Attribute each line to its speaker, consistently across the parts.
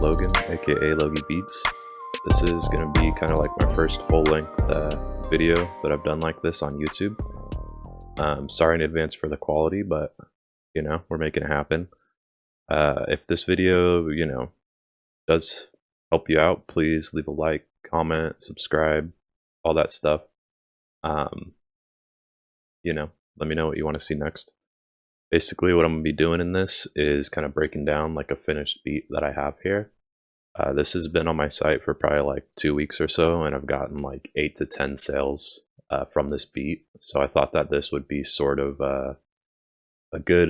Speaker 1: Logan, aka LOGYBEATS. This is going to be kind of like my first full-length video that I've done like this on YouTube. Sorry in advance for the quality, but you know, we're making it happen. If this video, you know, does help you out, please leave a like, comment, subscribe, all that stuff. You know, let me know what you want to see next. Basically, what I'm going to be doing in this is kind of breaking down like a finished beat that I have here. This has been on my site for probably like 2 weeks or so, and I've gotten like 8 to 10 sales from this beat. So I thought that this would be sort of a good,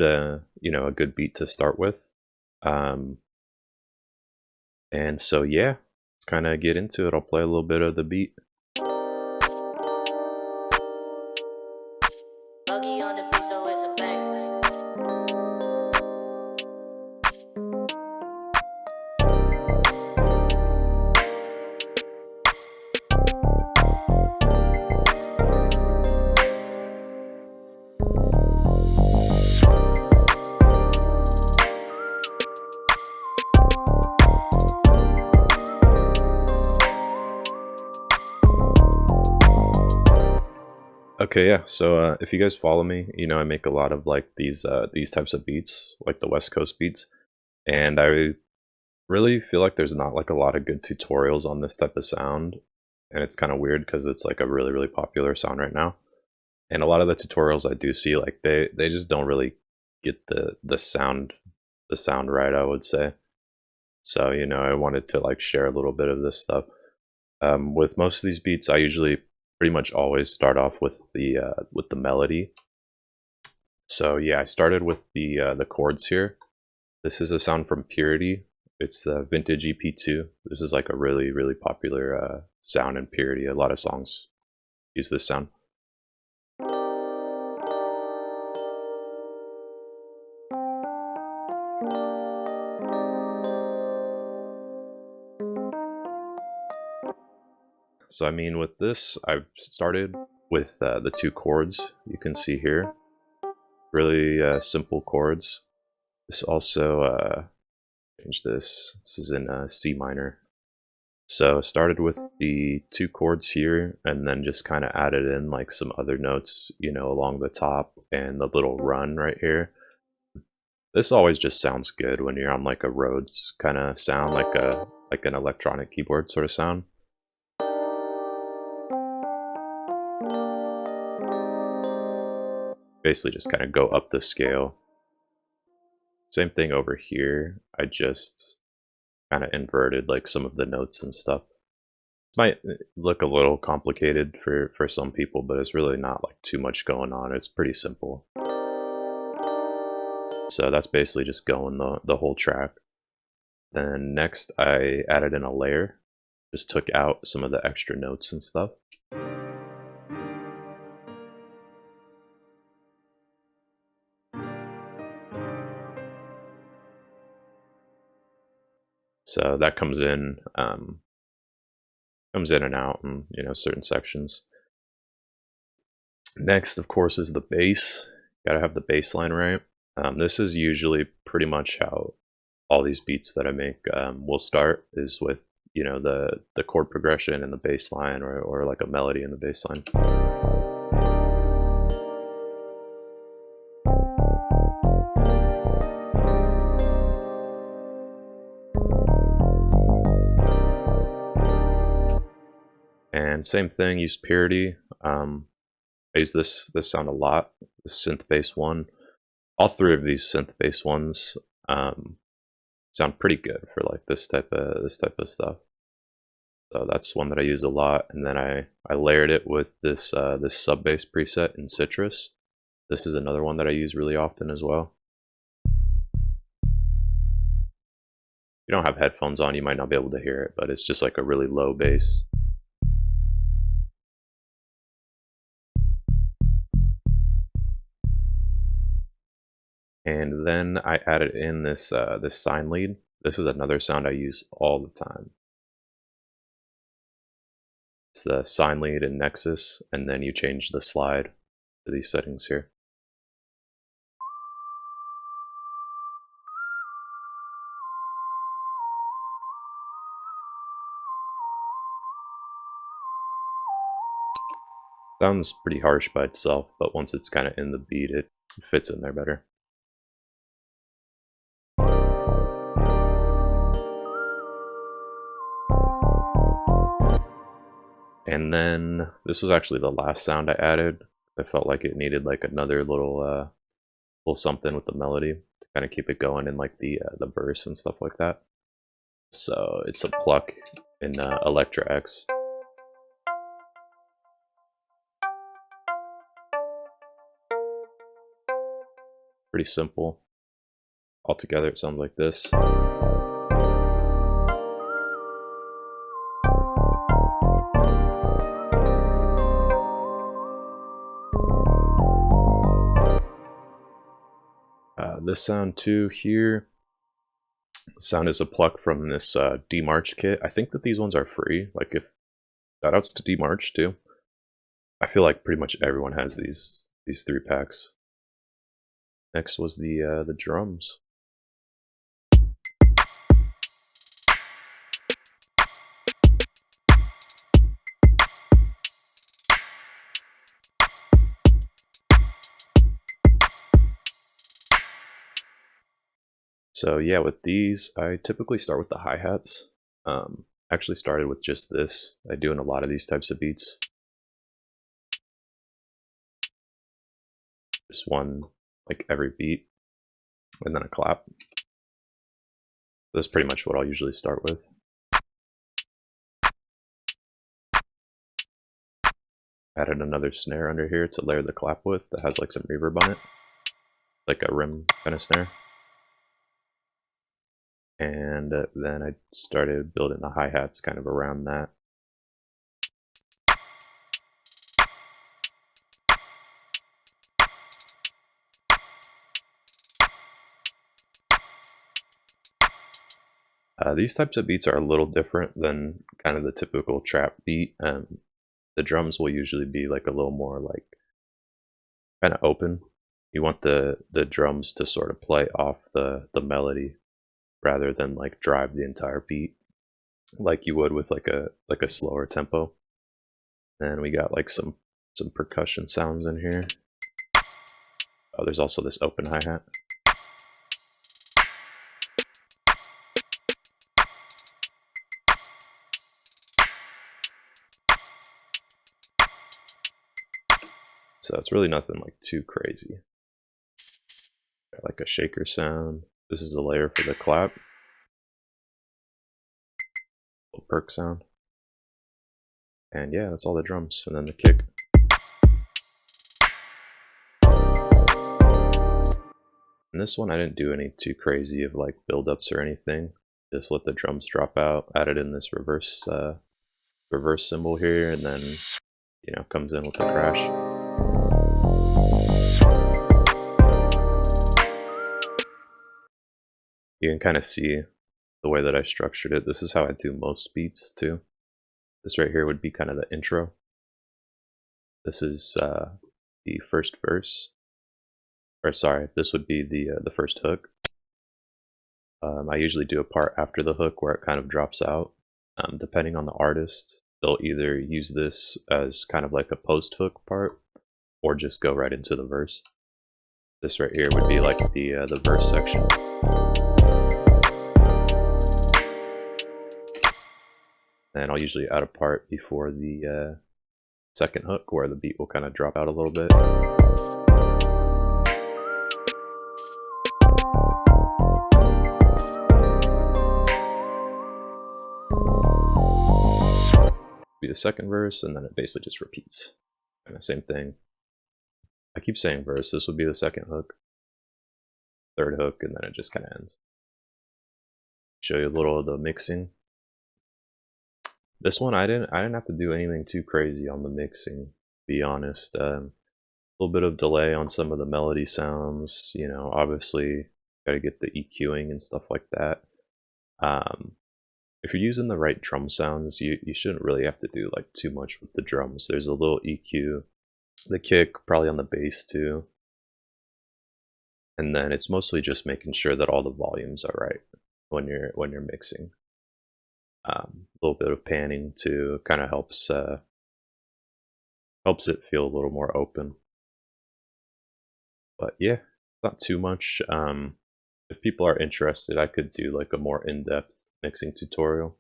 Speaker 1: you know, a good beat to start with. And so yeah, let's kind of get into it. I'll play a little bit of the beat.
Speaker 2: On the beat, so it's a bang.
Speaker 1: Okay, yeah, so if you guys follow me, you know I make a lot of like these types of beats, like the West Coast beats, and I really feel like there's not like a lot of good tutorials on this type of sound, and it's kind of weird because it's like a really popular sound right now. And a lot of the tutorials I do see, like they just don't really get the sound right, I would say. So, you know, I wanted to like share a little bit of this stuff. With most of these beats, I usually pretty much always start off with the melody. So yeah, I started with the chords here. This is a sound from Purity. It's the Vintage EP2. This is like a really popular sound in Purity. A lot of songs use this sound. So I mean, with this, I've started with the 2 chords you can see here. Really simple chords. This also, change this. This is in C minor. So started with the 2 chords here, and then just kind of added in like some other notes, you know, along the top and the little run right here. This always just sounds good when you're on like a Rhodes kind of sound, like an electronic keyboard sort of sound. Basically just kind of go up the scale. Same thing over here. I just kind of inverted like some of the notes and stuff. This might look a little complicated for some people, but it's really not like too much going on. It's pretty simple. So that's basically just going the whole track. Then next I added in a layer. Just took out some of the extra notes and stuff. So that comes in and out in, you know, certain sections. Next, of course, is the bass. Gotta have the bass line right. This is usually pretty much how all these beats that I make will start, is with, you know, the chord progression and the bass line, or like a melody in the bass line. And same thing, use Purity. I use this sound a lot, the synth bass one. All 3 of these synth bass ones sound pretty good for like this type of stuff. So that's one that I use a lot. And then I layered it with this sub bass preset in Citrus. This is another one that I use really often as well. If you don't have headphones on, you might not be able to hear it, but it's just like a really low bass. And then I added in this sine lead. This is another sound I use all the time. It's the sine lead in Nexus, and then you change the slide to these settings here. Sounds pretty harsh by itself, but once it's kind of in the beat, it fits in there better. And then this was actually the last sound I added. I felt like it needed like another little something with the melody to kind of keep it going in like the verse and stuff like that. So it's a pluck in Electra X. Pretty simple. Altogether, it sounds like this. This sound too here. Sound is a pluck from this D March kit. I think that these ones are free. Like, if shoutouts to D March too. I feel like pretty much everyone has these 3-packs. Next was the drums. So yeah, with these, I typically start with the hi-hats. Actually started with just this. I do in a lot of these types of beats. Just one, like every beat, and then a clap. That's pretty much what I'll usually start with. Added another snare under here to layer the clap with that has like some reverb on it. Like a rim kind of snare. And then I started building the hi-hats kind of around that. These types of beats are a little different than kind of the typical trap beat. The drums will usually be like a little more like kind of open. You want the drums to sort of play off the melody rather than like drive the entire beat like you would with like a slower tempo. And we got like some percussion sounds in here. Oh, there's also this open hi-hat. So it's really nothing like too crazy. Got like a shaker sound. This is a layer for the clap. Little perk sound. And yeah, that's all the drums. And then the kick. And this one I didn't do any too crazy of like build-ups or anything. Just let the drums drop out. Added in this reverse symbol here, and then comes in with the crash. You can kind of see the way that I structured it. This is how I do most beats too. This right here would be kind of the intro. This is the first verse. Or sorry, this would be the first hook. I usually do a part after the hook where it kind of drops out. Depending on the artist, they'll either use this as kind of like a post-hook part or just go right into the verse. This right here would be like the verse section. And I'll usually add a part before the second hook where the beat will kind of drop out a little bit. Be the second verse, and then it basically just repeats. And the same thing. I keep saying verse, this would be the second hook, third hook, and then it just kind of ends. Show you a little of the mixing. This one I didn't have to do anything too crazy on the mixing, to be honest. A little bit of delay on some of the melody sounds, obviously got to get the EQing and stuff like that. If you're using the right drum sounds, you shouldn't really have to do like too much with the drums. There's a little EQ, the kick, probably on the bass too. And then it's mostly just making sure that all the volumes are right when you're mixing. A little bit of panning too kind of helps helps it feel a little more open. But yeah, not too much. If people are interested, I could do like a more in-depth mixing tutorial.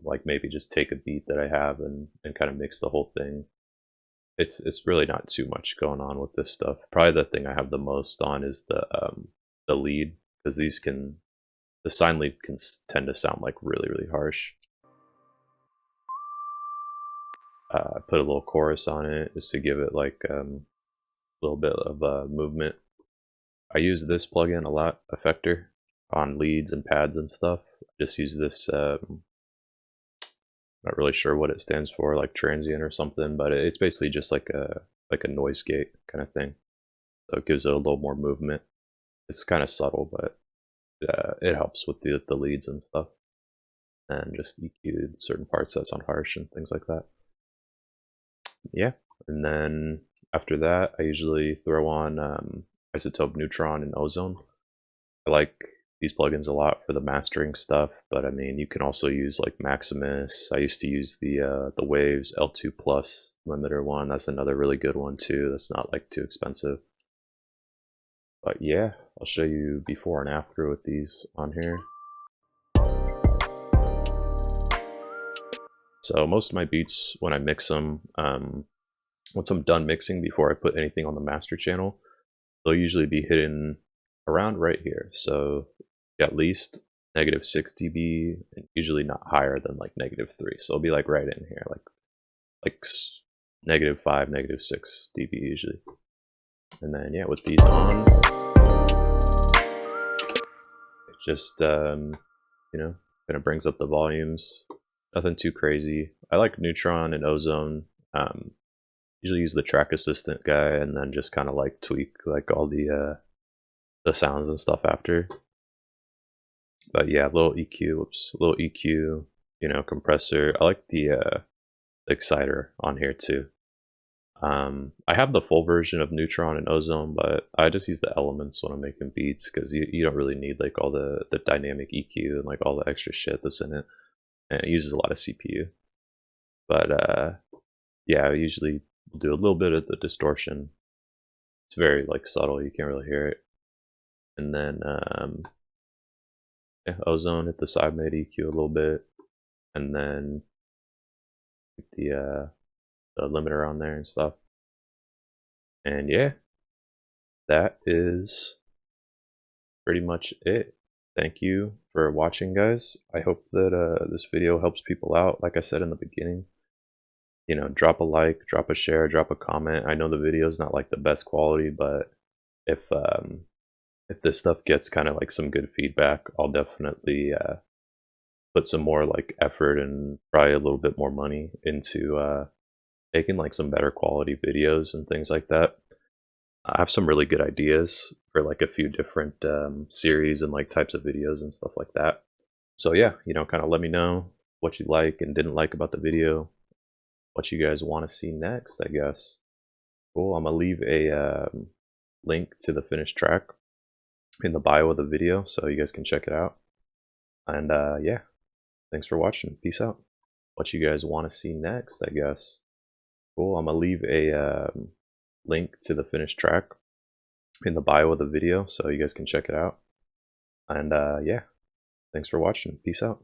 Speaker 1: Like maybe just take a beat that I have and kind of mix the whole thing. It's really not too much going on with this stuff. Probably the thing I have the most on is the lead, because the sine lead can tend to sound like really harsh. I put a little chorus on it just to give it like a little bit of movement. I use this plugin a lot, Effector, on leads and pads and stuff. I just use this. Not really sure what it stands for, like transient or something, but it's basically just like a noise gate kind of thing. So it gives it a little more movement. It's kind of subtle, but it helps with the leads and stuff, and just EQ certain parts that sound harsh and things like that. Yeah, and then after that, I usually throw on Isotope Neutron and Ozone. I like these plugins a lot for the mastering stuff, but I mean, you can also use like Maximus. I used to use the Waves L2 Plus limiter one. That's another really good one too. That's not like too expensive. But yeah, I'll show you before and after with these on here. So most of my beats, when I mix them, once I'm done mixing, before I put anything on the master channel, they'll usually be hidden around right here. So at least -6 dB, and usually not higher than like -3. So it'll be like right in here, like -5, -6 dB usually. And then yeah, with these on, it just you know, kind of brings up the volumes. Nothing too crazy. I like Neutron and Ozone. Usually use the track assistant guy, and then just kind of like tweak like all the sounds and stuff after. But yeah, little EQ, little EQ, you know, compressor. I like the exciter on here too. I have the full version of Neutron and Ozone, but I just use the elements when I'm making beats, because you don't really need like all the dynamic EQ and like all the extra shit that's in it. And it uses a lot of CPU. But yeah, I usually do a little bit of the distortion. It's very like subtle, you can't really hear it. And then yeah, Ozone, hit the side mid EQ a little bit, and then the limiter on there and stuff. And yeah, that is pretty much it. Thank you for watching, guys. I hope that this video helps people out. Like I said in the beginning, you know, drop a like, drop a share, drop a comment. I know the video is not like the best quality, but if this stuff gets kind of like some good feedback, I'll definitely put some more like effort and probably a little bit more money into making like some better quality videos and things like that. I have some really good ideas for like a few different series and like types of videos and stuff like that. So yeah, you know, kind of let me know what you like and didn't like about the video, what you guys want to see next, I guess. Cool. I'm gonna leave a link to the finished track in the bio of the video, so you guys can check it out. And yeah, thanks for watching. Peace out. What you guys want to see next, I guess. Cool. I'm gonna leave a link to the finished track in the bio of the video, so you guys can check it out. And yeah, thanks for watching. Peace out.